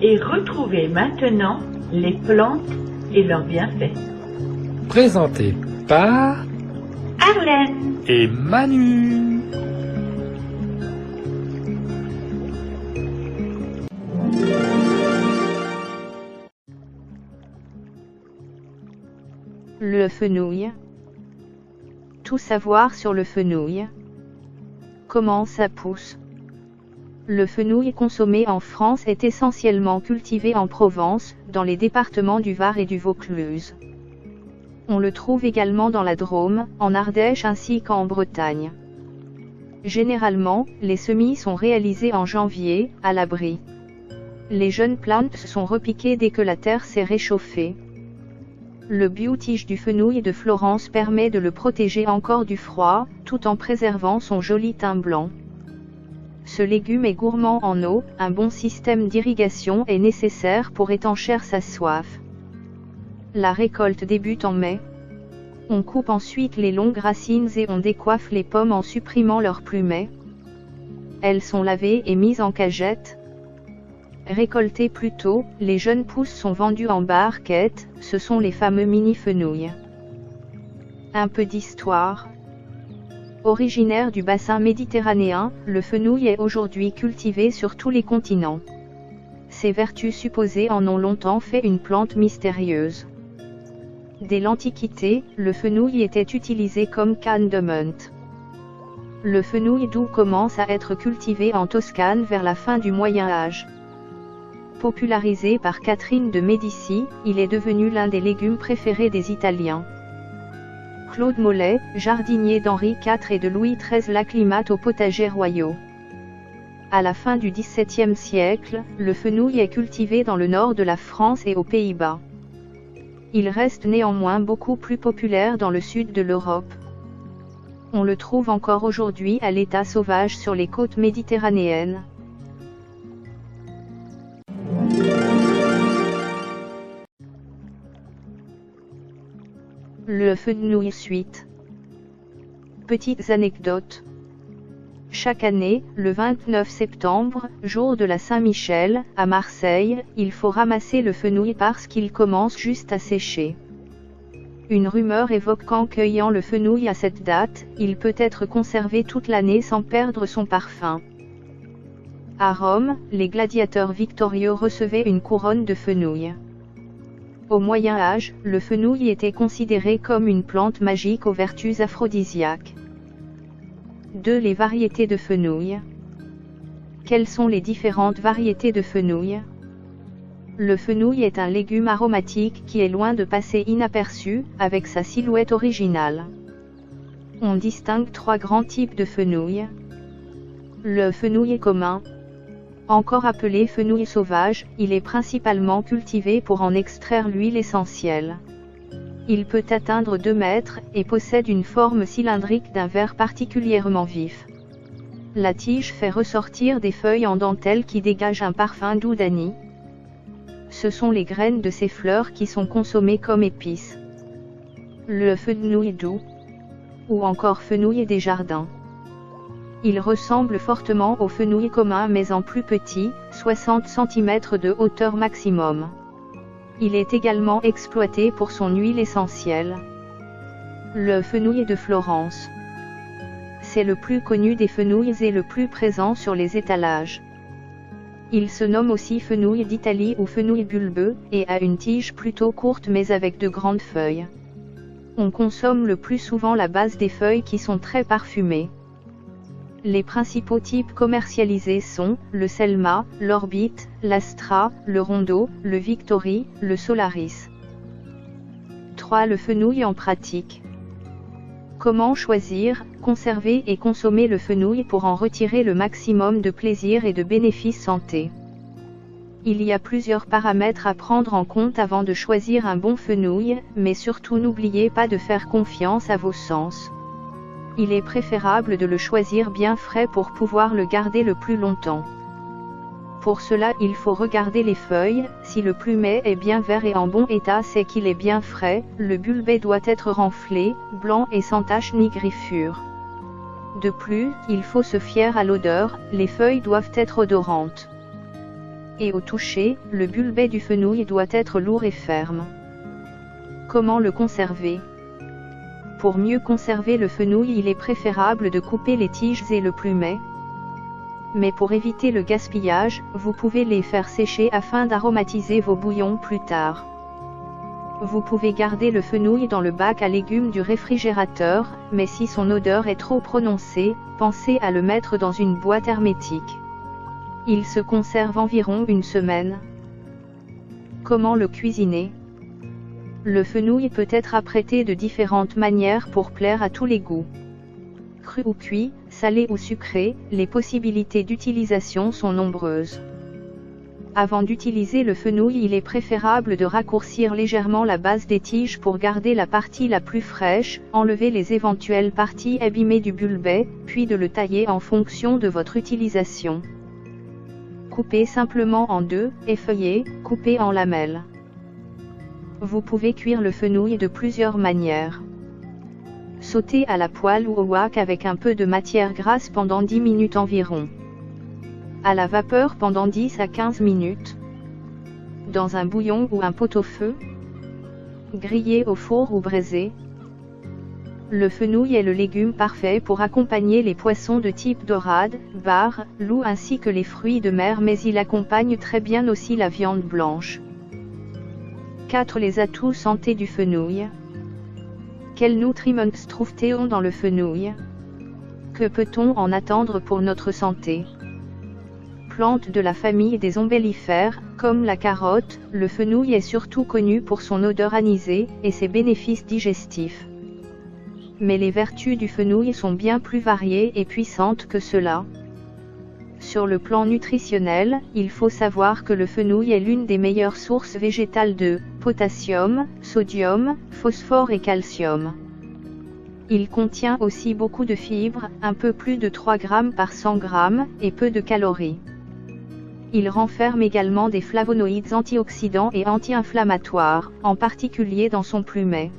et retrouvez maintenant les plantes et leurs bienfaits. Présenté par Arlène et Manu. Le fenouil. Tout savoir sur le fenouil. Comment ça pousse? Le fenouil consommé en France est essentiellement cultivé en Provence, dans les départements du Var et du Vaucluse. On le trouve également dans la Drôme, en Ardèche ainsi qu'en Bretagne. Généralement, les semis sont réalisés en janvier, à l'abri. Les jeunes plantes sont repiquées dès que la terre s'est réchauffée. Le bio-tige du fenouil de Florence permet de le protéger encore du froid, tout en préservant son joli teint blanc. Ce légume est gourmand en eau, un bon système d'irrigation est nécessaire pour étancher sa soif. La récolte débute en mai. On coupe ensuite les longues racines et on décoiffe les pommes en supprimant leurs plumets. Elles sont lavées et mises en cagette. Récoltés plus tôt, les jeunes pousses sont vendues en barquettes, ce sont les fameux mini-fenouils. Un peu d'histoire. Originaire du bassin méditerranéen, le fenouil est aujourd'hui cultivé sur tous les continents. Ses vertus supposées en ont longtemps fait une plante mystérieuse. Dès l'Antiquité, le fenouil était utilisé comme canne de menthe. Le fenouil doux commence à être cultivé en Toscane vers la fin du Moyen Âge. Popularisé par Catherine de Médicis, il est devenu l'un des légumes préférés des Italiens. Claude Mollet, jardinier d'Henri IV et de Louis XIII, l'acclimate aux potagers royaux. À la fin du XVIIe siècle, le fenouil est cultivé dans le nord de la France et aux Pays-Bas. Il reste néanmoins beaucoup plus populaire dans le sud de l'Europe. On le trouve encore aujourd'hui à l'état sauvage sur les côtes méditerranéennes. Le fenouil suite. Petites anecdotes. Chaque année, le 29 septembre, jour de la Saint-Michel, à Marseille, il faut ramasser le fenouil parce qu'il commence juste à sécher. Une rumeur évoque qu'en cueillant le fenouil à cette date, il peut être conservé toute l'année sans perdre son parfum. À Rome, les gladiateurs victorieux recevaient une couronne de fenouil. Au Moyen Âge, le fenouil était considéré comme une plante magique aux vertus aphrodisiaques. 2. Les variétés de fenouil. Quelles sont les différentes variétés de fenouil? Le fenouil est un légume aromatique qui est loin de passer inaperçu, avec sa silhouette originale. On distingue 3 grands types de fenouil. Le fenouil commun. Encore appelé fenouil sauvage, il est principalement cultivé pour en extraire l'huile essentielle. Il peut atteindre 2 mètres, et possède une forme cylindrique d'un vert particulièrement vif. La tige fait ressortir des feuilles en dentelle qui dégagent un parfum doux d'anis. Ce sont les graines de ces fleurs qui sont consommées comme épices. Le fenouil doux, ou encore fenouil des jardins. Il ressemble fortement au fenouil commun mais en plus petit, 60 cm de hauteur maximum. Il est également exploité pour son huile essentielle. Le fenouil de Florence. C'est le plus connu des fenouils et le plus présent sur les étalages. Il se nomme aussi fenouil d'Italie ou fenouil bulbeux, et a une tige plutôt courte mais avec de grandes feuilles. On consomme le plus souvent la base des feuilles qui sont très parfumées. Les principaux types commercialisés sont, le Selma, l'Orbite, l'Astra, le Rondo, le Victory, le Solaris. 3. Le fenouil en pratique. Comment choisir, conserver et consommer le fenouil pour en retirer le maximum de plaisir et de bénéfices santé? Il y a plusieurs paramètres à prendre en compte avant de choisir un bon fenouil, mais surtout n'oubliez pas de faire confiance à vos sens. Il est préférable de le choisir bien frais pour pouvoir le garder le plus longtemps. Pour cela, il faut regarder les feuilles. Si le plumet est bien vert et en bon état, c'est qu'il est bien frais. Le bulbe doit être renflé, blanc et sans tache ni griffure. De plus, il faut se fier à l'odeur, les feuilles doivent être odorantes. et au toucher, le bulbe du fenouil doit être lourd et ferme. Comment le conserver? Pour mieux conserver le fenouil, il est préférable de couper les tiges et le plumet. Mais pour éviter le gaspillage, vous pouvez les faire sécher afin d'aromatiser vos bouillons plus tard. Vous pouvez garder le fenouil dans le bac à légumes du réfrigérateur, mais si son odeur est trop prononcée, pensez à le mettre dans une boîte hermétique. Il se conserve environ une semaine. Comment le cuisiner? Le fenouil peut être apprêté de différentes manières pour plaire à tous les goûts. Cru ou cuit, salé ou sucré, les possibilités d'utilisation sont nombreuses. Avant d'utiliser le fenouil, il est préférable de raccourcir légèrement la base des tiges pour garder la partie la plus fraîche, enlever les éventuelles parties abîmées du bulbe, puis de le tailler en fonction de votre utilisation. Coupez simplement en deux, effeuillez, coupez en lamelles. Vous pouvez cuire le fenouil de plusieurs manières. Sauter à la poêle ou au wok avec un peu de matière grasse pendant 10 minutes environ. À la vapeur pendant 10 à 15 minutes. Dans un bouillon ou un pot-au-feu. Griller au four ou braisé. Le fenouil est le légume parfait pour accompagner les poissons de type dorade, bar, loup ainsi que les fruits de mer, mais il accompagne très bien aussi la viande blanche. 4. Les atouts santé du fenouil. Quels nutriments trouve-t-on dans le fenouil? Que peut-on en attendre pour notre santé? Plante de la famille des ombellifères, comme la carotte, le fenouil est surtout connu pour son odeur anisée, et ses bénéfices digestifs. Mais les vertus du fenouil sont bien plus variées et puissantes que cela. Sur le plan nutritionnel, il faut savoir que le fenouil est l'une des meilleures sources végétales de potassium, sodium, phosphore et calcium. Il contient aussi beaucoup de fibres, un peu plus de 3 grammes par 100 grammes, et peu de calories. Il renferme également des flavonoïdes antioxydants et anti-inflammatoires, en particulier dans son plumet.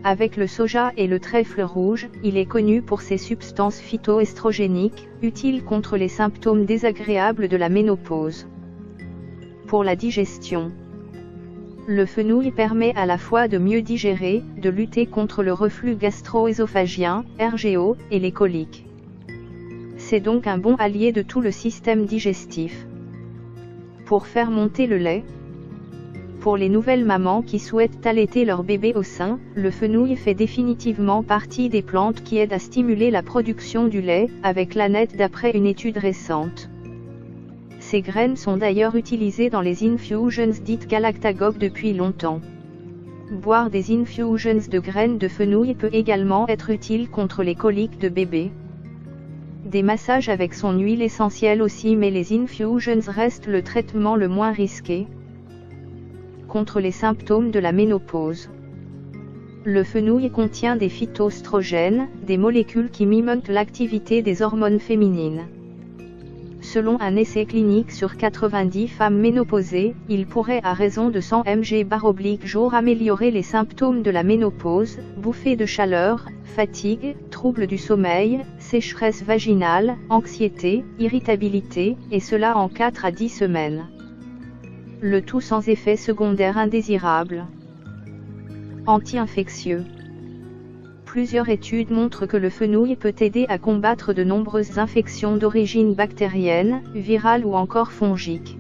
Avec le soja et le trèfle rouge, il est connu pour ses substances phytoestrogéniques, utiles contre les symptômes désagréables de la ménopause. Pour la digestion, le fenouil permet à la fois de mieux digérer, de lutter contre le reflux gastro-œsophagien, RGO, et les coliques. C'est donc un bon allié de tout le système digestif. Pour faire monter le lait. Pour les nouvelles mamans qui souhaitent allaiter leur bébé au sein, le fenouil fait définitivement partie des plantes qui aident à stimuler la production du lait, avec l'ANET d'après une étude récente. Ces graines sont d'ailleurs utilisées dans les infusions dites galactagogues depuis longtemps. Boire des infusions de graines de fenouil peut également être utile contre les coliques de bébé. Des massages avec son huile essentielle aussi, mais les infusions restent le traitement le moins risqué. Contre les symptômes de la ménopause. Le fenouil contient des phytoestrogènes, des molécules qui miment l'activité des hormones féminines. Selon un essai clinique sur 90 femmes ménopausées, il pourrait à raison de 100 mg/jour améliorer les symptômes de la ménopause, bouffées de chaleur, fatigue, troubles du sommeil, sécheresse vaginale, anxiété, irritabilité, et cela en 4 à 10 semaines. Le tout sans effet secondaire indésirable. Anti-infectieux. Plusieurs études montrent que le fenouil peut aider à combattre de nombreuses infections d'origine bactérienne, virale ou encore fongique.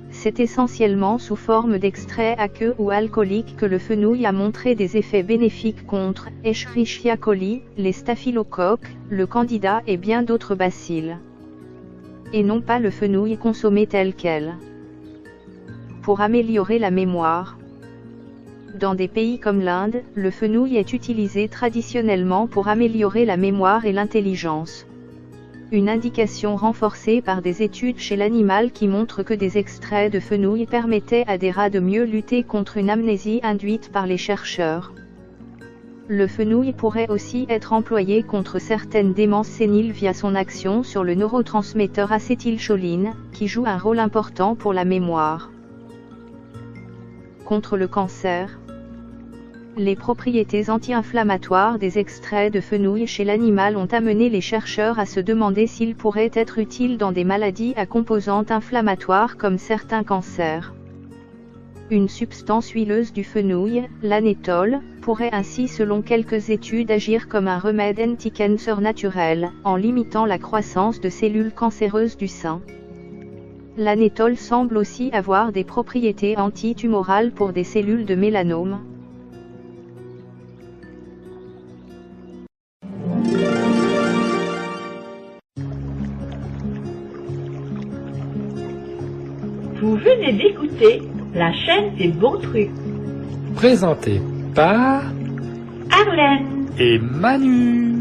C'est essentiellement sous forme d'extrait aqueux ou alcoolique que le fenouil a montré des effets bénéfiques contre Escherichia coli, les staphylocoques, le candida et bien d'autres bacilles. Et non pas le fenouil consommé tel quel. Pour améliorer la mémoire. Dans des pays comme l'Inde, le fenouil est utilisé traditionnellement pour améliorer la mémoire et l'intelligence. Une indication renforcée par des études chez l'animal qui montrent que des extraits de fenouil permettaient à des rats de mieux lutter contre une amnésie induite par les chercheurs. Le fenouil pourrait aussi être employé contre certaines démences séniles via son action sur le neurotransmetteur acétylcholine, qui joue un rôle important pour la mémoire. Contre le cancer. Les propriétés anti-inflammatoires des extraits de fenouil chez l'animal ont amené les chercheurs à se demander s'ils pourraient être utiles dans des maladies à composante inflammatoire comme certains cancers. Une substance huileuse du fenouil, l'anétol, pourrait ainsi selon quelques études agir comme un remède anti-cancer naturel, en limitant la croissance de cellules cancéreuses du sein. L'anétol semble aussi avoir des propriétés anti-tumorales pour des cellules de mélanome. Vous venez d'écouter la chaîne des bons trucs. Présenté par Arlène et Manu.